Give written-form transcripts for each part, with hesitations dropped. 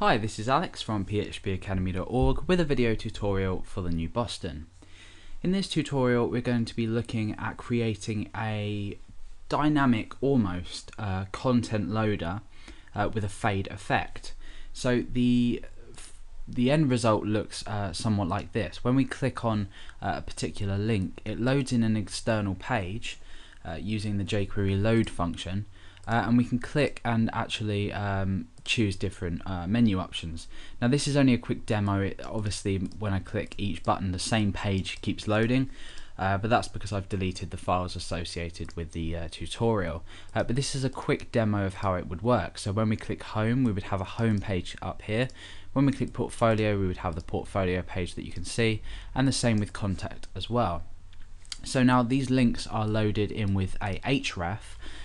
Hi, this is Alex from phpacademy.org with a video tutorial for the new Boston. In this tutorial we're going to be looking at creating a dynamic almost content loader with a fade effect. So the end result looks somewhat like this. When we click on a particular link, it loads in an external page using the jQuery load function, and we can click and actually choose different menu options. Now this is only a quick demo. Obviously when I click each button the same page keeps loading, but that's because I've deleted the files associated with the tutorial. But this is a quick demo of how it would work. So when we click home, we would have a home page up here. When we click portfolio, we would have the portfolio page that you can see, and the same with contact as well. So now these links are loaded in with a href.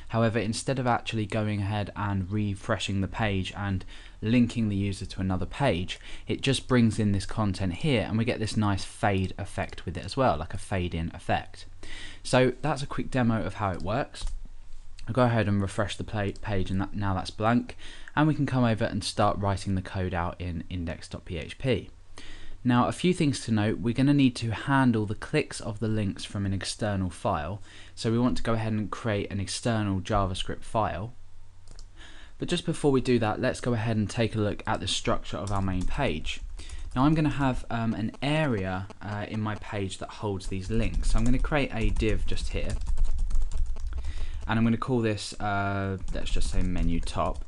However, instead of actually going ahead and refreshing the page and linking the user to another page, it just brings in this content here, and we get this nice fade effect with it as well, like a fade in effect. So that's a quick demo of how it works. I'll go ahead and refresh the page, and now that's blank, and we can come over and start writing the code out in index.php. Now, a few things to note: we're going to need to handle the clicks of the links from an external file, so we want to go ahead and create an external JavaScript file. But just before we do that, let's go ahead and take a look at the structure of our main page. Now I'm going to have an area in my page that holds these links, so I'm going to create a div just here, and I'm going to call this, let's just say menu top,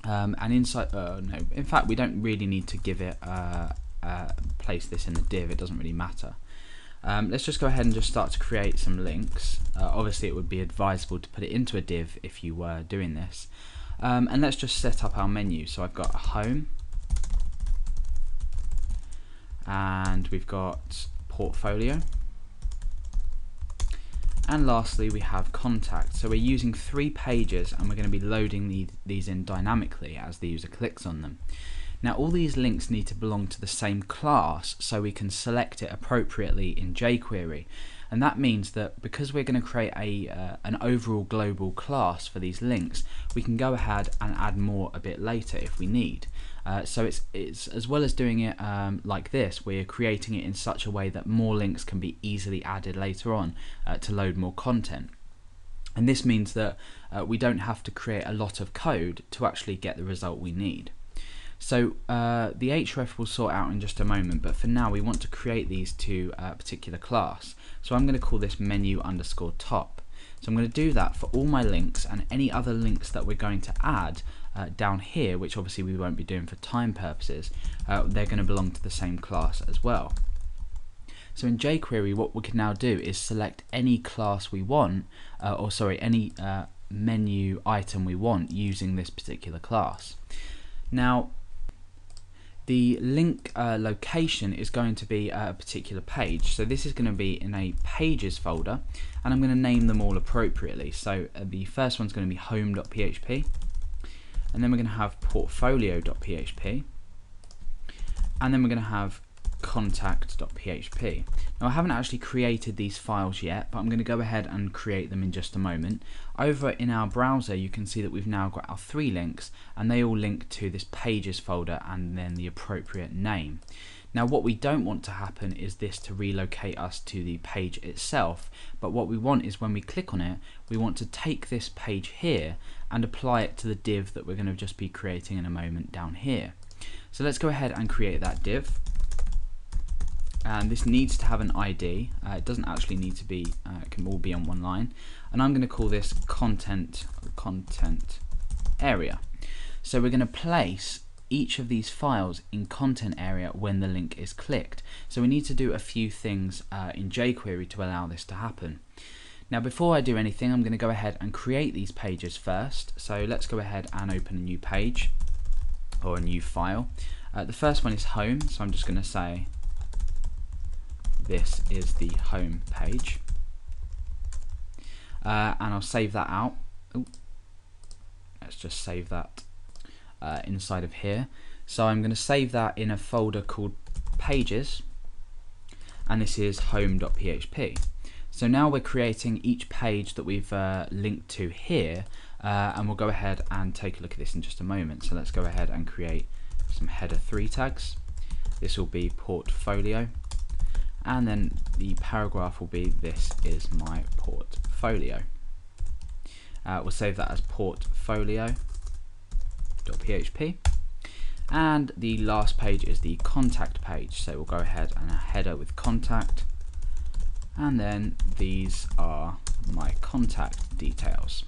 and inside, no, in fact we don't really need to give it place this in the div, it doesn't really matter. Let's just go ahead and just start to create some links. Obviously it would be advisable to put it into a div if you were doing this, and let's just set up our menu. So I've got a home, and we've got portfolio, and lastly we have contact. So we're using 3 pages, and we're going to be loading these in dynamically as the user clicks on them. Now all these links need to belong to the same class so we can select it appropriately in jQuery, and that means that because we're going to create an overall global class for these links, we can go ahead and add more a bit later if we need. So it's as well as doing it like this, we're creating it in such a way that more links can be easily added later on to load more content. And this means that we don't have to create a lot of code to actually get the result we need. So the href will sort out in just a moment, but for now we want to create these to a particular class. So I'm going to call this menu underscore top. So I'm going to do that for all my links, and any other links that we're going to add down here, which obviously we won't be doing for time purposes, they're going to belong to the same class as well. So in jQuery what we can now do is select any class we want, any menu item we want using this particular class. Now the link location is going to be a particular page, so this is going to be in a pages folder, and I'm going to name them all appropriately. So the first one's going to be home.php, and then we're going to have portfolio.php, and then we're going to have contact.php. Now I haven't actually created these files yet, but I'm going to go ahead and create them in just a moment. Over in our browser you can see that we've now got our 3 links, and they all link to this pages folder and then the appropriate name. Now what we don't want to happen is this to relocate us to the page itself, but what we want is when we click on it, we want to take this page here and apply it to the div that we're going to just be creating in a moment down here. So let's go ahead and create that div. And this needs to have an ID. It doesn't actually need to be, it can all be on one line, and I'm going to call this content area. So we're going to place each of these files in content area when the link is clicked. So we need to do a few things in jQuery to allow this to happen. Now before I do anything, I'm going to go ahead and create these pages first. So let's go ahead and open a new page or a new file. The first one is home, so I'm just going to say this is the home page, and I'll save that out. Ooh. Let's just save that inside of here. So I'm going to save that in a folder called pages, and this is home.php. So now we're creating each page that we've linked to here and we'll go ahead and take a look at this in just a moment. So let's go ahead and create some header 3 tags. This will be portfolio, and then the paragraph will be "This is my portfolio." We'll save that as portfolio.php, and the last page is the contact page, so we'll go ahead and a header with contact, and then these are my contact details.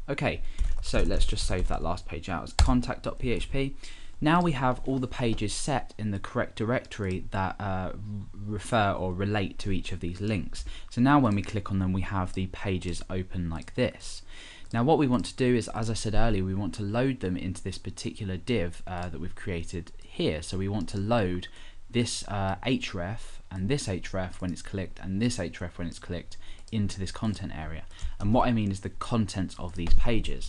Okay, so let's just save that last page out as contact.php. Now we have all the pages set in the correct directory that refer or relate to each of these links. So now when we click on them, we have the pages open like this. Now what we want to do is, as I said earlier, we want to load them into this particular div that we've created here. So we want to load this href and this href when it's clicked and this href when it's clicked into this content area. And what I mean is the contents of these pages.